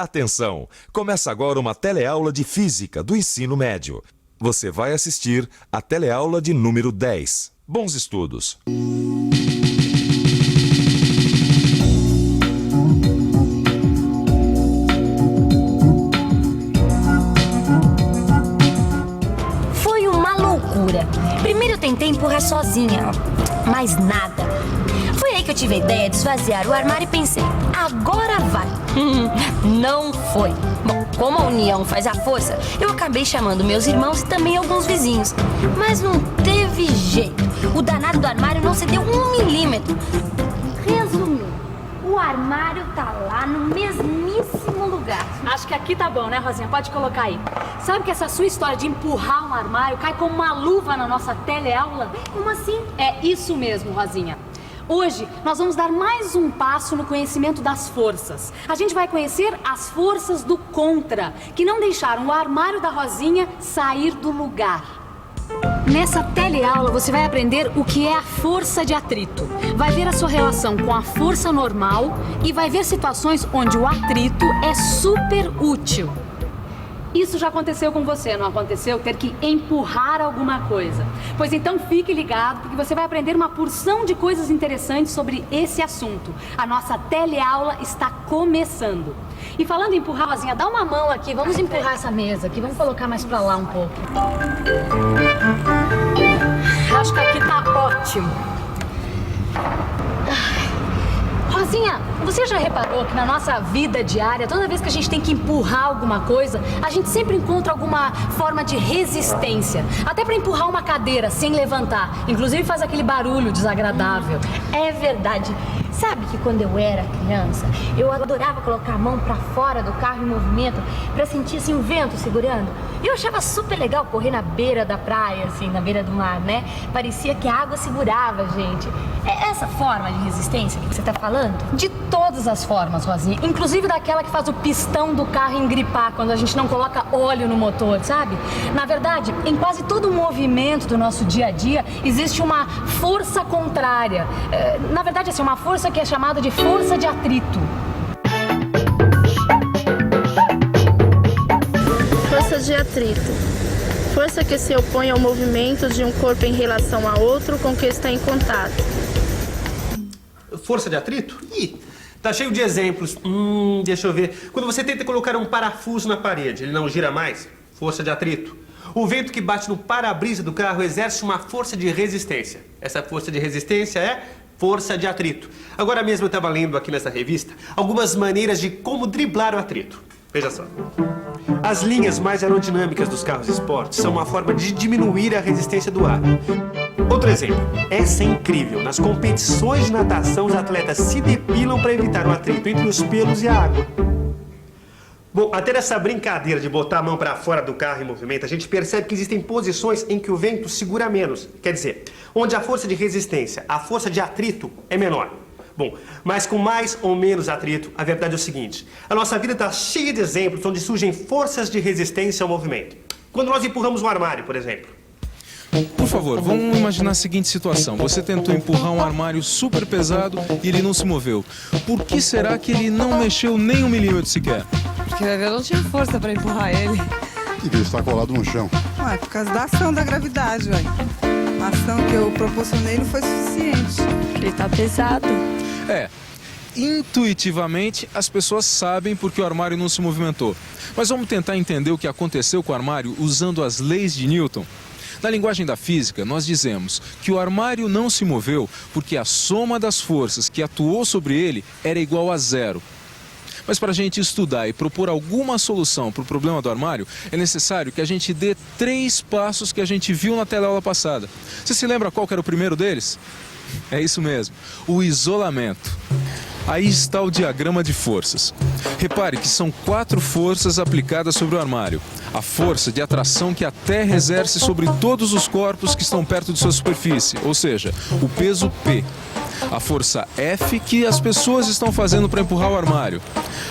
Atenção! Começa agora uma teleaula de Física do ensino médio. Você vai assistir a teleaula de número 10. Bons estudos! Foi uma loucura. Primeiro eu tentei empurrar sozinha, mas nada. Foi aí que eu tive a ideia de esvaziar o armário e pensei, agora vai. Não foi. Bom, como a união faz a força, eu acabei chamando meus irmãos e também alguns vizinhos. Mas não teve jeito. O danado do armário não cedeu 1 milímetro. Resumindo, o armário tá lá no mesmíssimo lugar. Acho que aqui tá bom, né, Rosinha? Pode colocar aí. Sabe que essa sua história de empurrar um armário cai como uma luva na nossa teleaula? Como assim? É isso mesmo, Rosinha. Hoje, nós vamos dar mais um passo no conhecimento das forças. A gente vai conhecer as forças do contra, que não deixaram o armário da Rosinha sair do lugar. Nessa teleaula, você vai aprender o que é a força de atrito. Vai ver a sua relação com a força normal e vai ver situações onde o atrito é super útil. Isso já aconteceu com você, não aconteceu? Ter que empurrar alguma coisa. Pois então fique ligado, porque você vai aprender uma porção de coisas interessantes sobre esse assunto. A nossa teleaula está começando. E falando em empurrar, Rosinha, dá uma mão aqui. Vamos empurrar essa mesa aqui. Vamos colocar mais pra lá um pouco. Acho que aqui tá ótimo. Rosinha, você já reparou que na nossa vida diária, toda vez que a gente tem que empurrar alguma coisa, a gente sempre encontra alguma forma de resistência. Até para empurrar uma cadeira sem levantar. Inclusive faz aquele barulho desagradável. É verdade. Sabe que quando eu era criança, eu adorava colocar a mão pra fora do carro em movimento pra sentir assim o vento segurando. Eu achava super legal correr na beira da praia, assim, na beira do mar, né? Parecia que a água segurava a gente. É essa forma de resistência que você tá falando? De todas as formas, Rosinha. Inclusive daquela que faz o pistão do carro engripar quando a gente não coloca óleo no motor, sabe? Na verdade, em quase todo o movimento do nosso dia a dia, existe uma força contrária. Na verdade, assim, uma força que é chamada de força de atrito. Força de atrito. Força que se opõe ao movimento de um corpo em relação a outro com que está em contato. Força de atrito? Ih, tá cheio de exemplos. Deixa eu ver. Quando você tenta colocar um parafuso na parede, ele não gira mais? Força de atrito. O vento que bate no para-brisa do carro exerce uma força de resistência. Essa força de resistência é força de atrito. Agora mesmo eu estava lendo aqui nessa revista algumas maneiras de como driblar o atrito. Veja só. As linhas mais aerodinâmicas dos carros esportes são uma forma de diminuir a resistência do ar. Outro exemplo. Essa é incrível. Nas competições de natação, os atletas se depilam para evitar o atrito entre os pelos e a água. Bom, até nessa brincadeira de botar a mão para fora do carro em movimento, a gente percebe que existem posições em que o vento segura menos. Quer dizer, onde a força de resistência, a força de atrito é menor. Bom, mas com mais ou menos atrito, a verdade é o seguinte. A nossa vida está cheia de exemplos onde surgem forças de resistência ao movimento. Quando nós empurramos um armário, por exemplo. Por favor, vamos imaginar a seguinte situação. Você tentou empurrar um armário super pesado e ele não se moveu. Por que será que ele não mexeu nem 1 milímetro sequer? Porque eu não tinha força para empurrar ele. E que ele está colado no chão. Ué, por causa da ação da gravidade, ué. A ação que eu proporcionei não foi suficiente. Ele tá pesado. Intuitivamente as pessoas sabem porque o armário não se movimentou. Mas vamos tentar entender o que aconteceu com o armário usando as leis de Newton. Na linguagem da física, nós dizemos que o armário não se moveu porque a soma das forças que atuou sobre ele era igual a 0. Mas para a gente estudar e propor alguma solução para o problema do armário, é necessário que a gente dê 3 passos que a gente viu na teleaula passada. Você se lembra qual que era o primeiro deles? É isso mesmo, o isolamento. Aí está o diagrama de forças. Repare que são 4 forças aplicadas sobre o armário. a força de atração que a Terra exerce sobre todos os corpos que estão perto de sua superfície, ou seja, o peso P. A força F que as pessoas estão fazendo para empurrar o armário.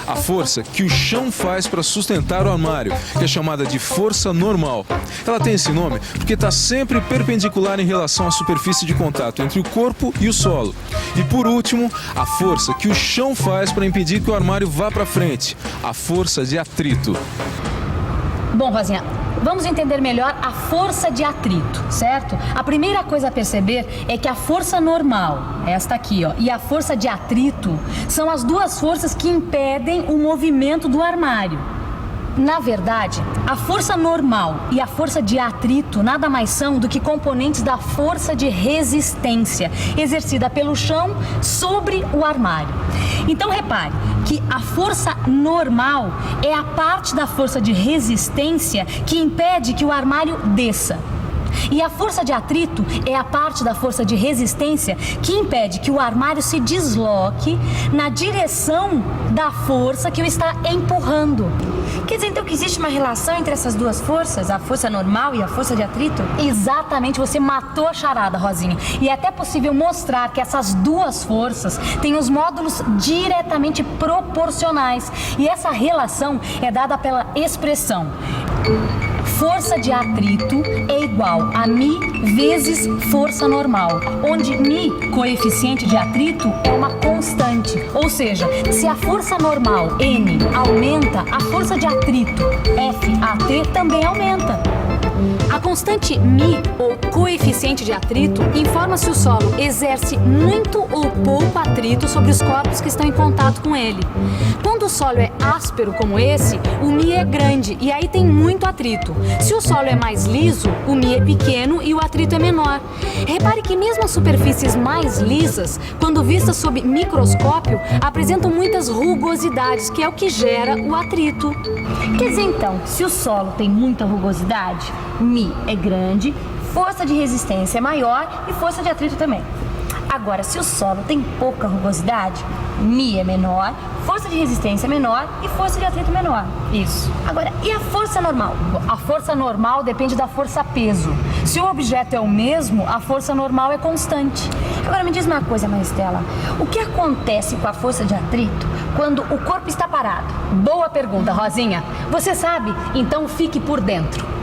A força que o chão faz para sustentar o armário, que é chamada de força normal. Ela tem esse nome porque está sempre perpendicular em relação à superfície de contato entre o corpo e o solo. E por último, a força que o chão faz para impedir que o armário vá para frente, a força de atrito. Bom, Rosinha, vamos entender melhor a força de atrito, certo? A primeira coisa a perceber é que a força normal, esta aqui, ó, e a força de atrito são as duas forças que impedem o movimento do armário. Na verdade, a força normal e a força de atrito nada mais são do que componentes da força de resistência exercida pelo chão sobre o armário. Então repare que a força normal é a parte da força de resistência que impede que o armário desça. E a força de atrito é a parte da força de resistência que impede que o armário se desloque na direção da força que o está empurrando. Quer dizer, então, que existe uma relação entre essas duas forças, a força normal e a força de atrito? Exatamente, você matou a charada, Rosinha. E é até possível mostrar que essas duas forças têm os módulos diretamente proporcionais. E essa relação é dada pela expressão: força de atrito é igual a μ vezes força normal, onde μ, coeficiente de atrito, é uma constante. Ou seja, se a força normal, N, aumenta, a força de atrito, FAT, também aumenta. A constante μ, ou coeficiente de atrito, informa se o solo exerce muito ou pouco atrito sobre os corpos que estão em contato com ele. Quando o solo é áspero como esse, o μ é grande e aí tem muito atrito. Se o solo é mais liso, o μ é pequeno e o atrito é menor. Repare que mesmo as superfícies mais lisas, quando vistas sob microscópio, apresentam muitas rugosidades, que é o que gera o atrito. Quer dizer, então, se o solo tem muita rugosidade, μ é grande, força de resistência é maior e força de atrito também. Agora, se o solo tem pouca rugosidade, μ é menor, força de resistência é menor e força de atrito menor. Isso. Agora, e a força normal? A força normal depende da força-peso. Se o objeto é o mesmo, a força normal é constante. Agora, me diz uma coisa, Maristela. O que acontece com a força de atrito quando o corpo está parado? Boa pergunta, Rosinha. Você sabe? Então fique por dentro.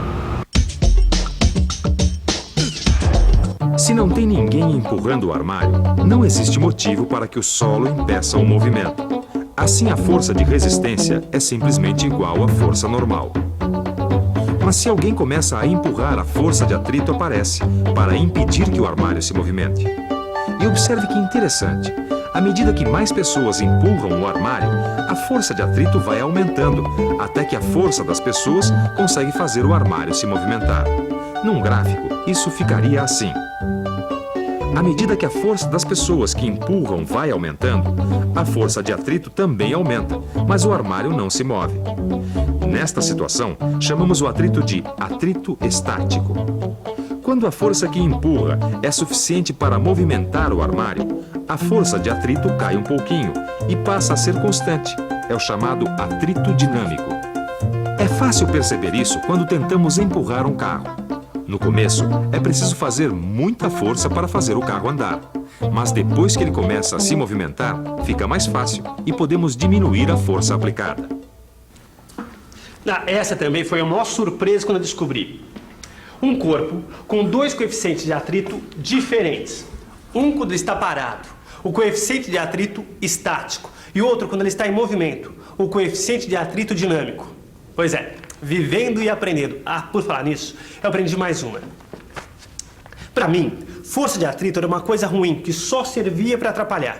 Se não tem ninguém empurrando o armário, não existe motivo para que o solo impeça o movimento. Assim, a força de resistência é simplesmente igual à força normal. Mas se alguém começa a empurrar, a força de atrito aparece para impedir que o armário se movimente. E observe que interessante. À medida que mais pessoas empurram o armário, a força de atrito vai aumentando, até que a força das pessoas consegue fazer o armário se movimentar. Num gráfico, isso ficaria assim. À medida que a força das pessoas que empurram vai aumentando, a força de atrito também aumenta, mas o armário não se move. Nesta situação, chamamos o atrito de atrito estático. Quando a força que empurra é suficiente para movimentar o armário, a força de atrito cai um pouquinho e passa a ser constante. É o chamado atrito dinâmico. É fácil perceber isso quando tentamos empurrar um carro. No começo, é preciso fazer muita força para fazer o carro andar. Mas depois que ele começa a se movimentar, fica mais fácil e podemos diminuir a força aplicada. Essa também foi a maior surpresa quando eu descobri. Um corpo com dois coeficientes de atrito diferentes. Um quando ele está parado, o coeficiente de atrito estático. E outro quando ele está em movimento, o coeficiente de atrito dinâmico. Pois é. Vivendo e aprendendo. Por falar nisso, eu aprendi mais uma. Para mim, força de atrito era uma coisa ruim, que só servia para atrapalhar.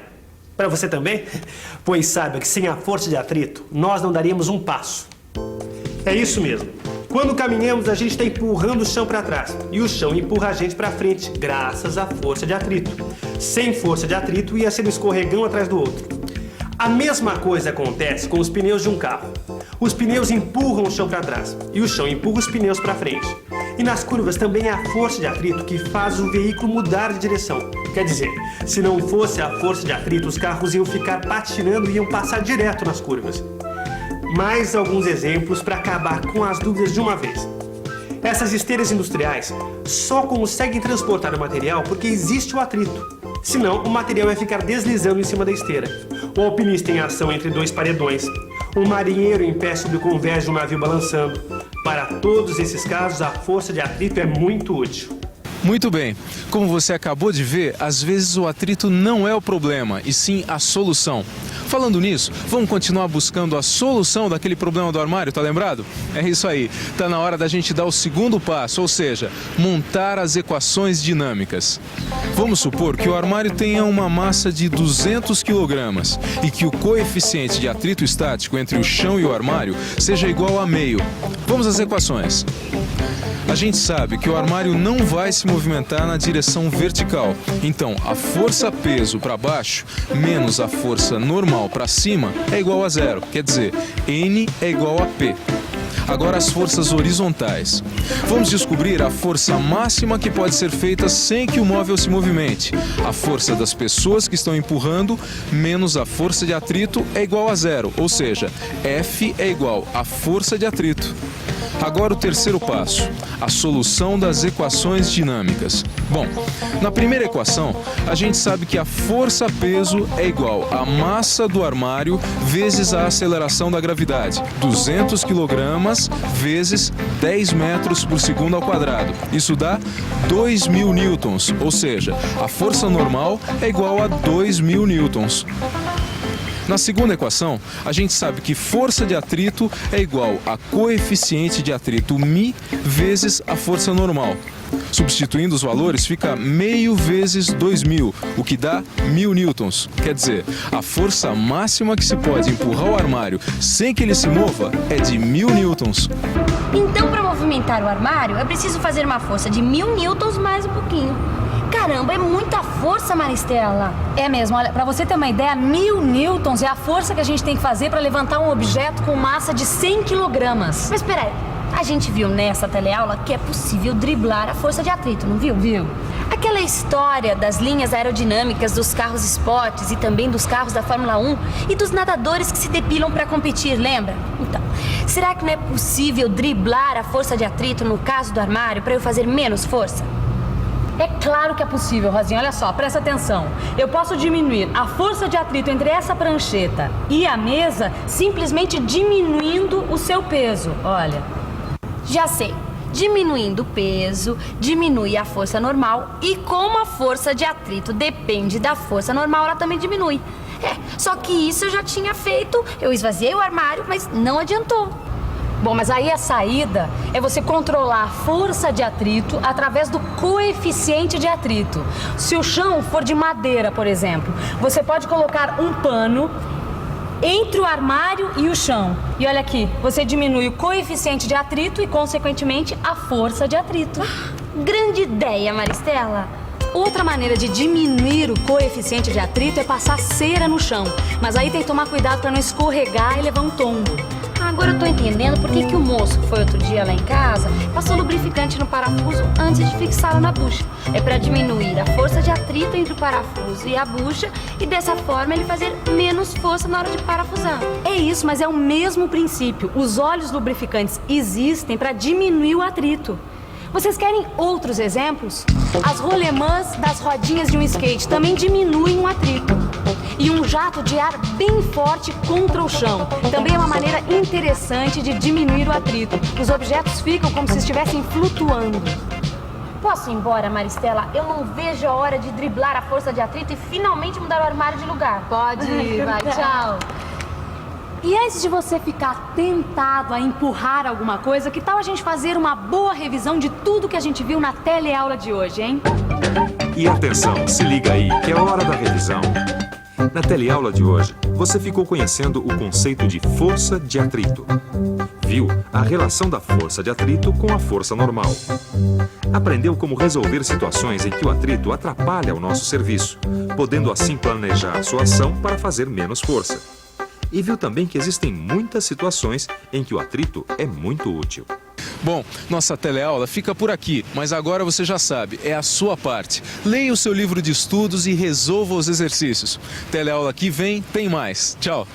Para você também? Pois saiba que sem a força de atrito, nós não daríamos um passo. É isso mesmo. Quando caminhamos, a gente está empurrando o chão para trás. E o chão empurra a gente para frente, graças à força de atrito. Sem força de atrito, ia ser um escorregão atrás do outro. A mesma coisa acontece com os pneus de um carro. Os pneus empurram o chão para trás e o chão empurra os pneus para frente. E nas curvas também é a força de atrito que faz o veículo mudar de direção. Quer dizer, se não fosse a força de atrito, os carros iam ficar patinando e iam passar direto nas curvas. mais alguns exemplos para acabar com as dúvidas de uma vez. Essas esteiras industriais só conseguem transportar o material porque existe o atrito. Senão, o material vai ficar deslizando em cima da esteira. O alpinista em ação entre dois paredões. O marinheiro em pé sobre o convés de um navio balançando. Para todos esses casos, a força de atrito é muito útil. Muito bem. Como você acabou de ver, às vezes o atrito não é o problema, e sim a solução. Falando nisso, vamos continuar buscando a solução daquele problema do armário, tá lembrado? É isso aí. Tá na hora da gente dar o segundo passo, ou seja, montar as equações dinâmicas. Vamos supor que o armário tenha uma massa de 200 kg e que o coeficiente de atrito estático entre o chão e o armário seja igual a meio. Vamos às equações. A gente sabe que o armário não vai se movimentar na direção vertical. Então, a força-peso para baixo menos a força normal para cima é igual a zero. Quer dizer, N é igual a P. Agora as forças horizontais. Vamos descobrir a força máxima que pode ser feita sem que o móvel se movimente. A força das pessoas que estão empurrando menos a força de atrito é igual a zero. Ou seja, F é igual a força de atrito. Agora o terceiro passo, a solução das equações dinâmicas. Bom, na primeira equação, a gente sabe que a força-peso é igual à massa do armário vezes a aceleração da gravidade, 200 kg vezes 10 metros por segundo ao quadrado. Isso dá 2.000 newtons, ou seja, a força normal é igual a 2.000 newtons. Na segunda equação, a gente sabe que força de atrito é igual a coeficiente de atrito μ vezes a força normal. Substituindo os valores, fica meio vezes 2.000, o que dá 1.000 newtons. Quer dizer, a força máxima que se pode empurrar o armário sem que ele se mova é de 1.000 newtons. Então, para movimentar o armário, é preciso fazer uma força de 1.000 newtons mais um pouquinho. Caramba, é muita força, Maristela. É mesmo, olha, pra você ter uma ideia, 1.000 newtons é a força que a gente tem que fazer pra levantar um objeto com massa de 100 quilogramas. Mas peraí, a gente viu nessa teleaula que é possível driblar a força de atrito, não viu? Viu? Aquela história das linhas aerodinâmicas dos carros esportes e também dos carros da Fórmula 1 e dos nadadores que se depilam para competir, lembra? Então, será que não é possível driblar a força de atrito no caso do armário para eu fazer menos força? É claro que é possível, Rosinha. Olha só, presta atenção. Eu posso diminuir a força de atrito entre essa prancheta e a mesa simplesmente diminuindo o seu peso. Olha. Já sei. Diminuindo o peso, diminui a força normal e como a força de atrito depende da força normal, ela também diminui. Só que isso eu já tinha feito, eu esvaziei o armário, mas não adiantou. Bom, mas aí a saída é você controlar a força de atrito através do coeficiente de atrito. Se o chão for de madeira, por exemplo, você pode colocar um pano entre o armário e o chão. E olha aqui, você diminui o coeficiente de atrito e, consequentemente, a força de atrito. Grande ideia, Maristela. Outra maneira de diminuir o coeficiente de atrito é passar cera no chão. Mas aí tem que tomar cuidado para não escorregar e levar um tombo. Agora eu tô entendendo por que o moço que foi outro dia lá em casa passou lubrificante no parafuso antes de fixá-lo na bucha. É para diminuir a força de atrito entre o parafuso e a bucha e dessa forma ele fazer menos força na hora de parafusar. É isso, mas é o mesmo princípio. Os óleos lubrificantes existem para diminuir o atrito. Vocês querem outros exemplos? As rolemãs das rodinhas de um skate também diminuem o atrito. E um jato de ar bem forte contra o chão também é uma maneira interessante de diminuir o atrito. Os objetos ficam como se estivessem flutuando. Posso ir embora, Maristela? Eu não vejo a hora de driblar a força de atrito e finalmente mudar o armário de lugar. Pode ir, vai, tchau. E antes de você ficar tentado a empurrar alguma coisa, que tal a gente fazer uma boa revisão de tudo que a gente viu na teleaula de hoje, hein? E atenção, se liga aí, que é hora da revisão. Na teleaula de hoje, você ficou conhecendo o conceito de força de atrito. Viu a relação da força de atrito com a força normal. Aprendeu como resolver situações em que o atrito atrapalha o nosso serviço, podendo assim planejar sua ação para fazer menos força. E viu também que existem muitas situações em que o atrito é muito útil. Bom, nossa teleaula fica por aqui, mas agora você já sabe, é a sua parte. Leia o seu livro de estudos e resolva os exercícios. Teleaula que vem tem mais. Tchau!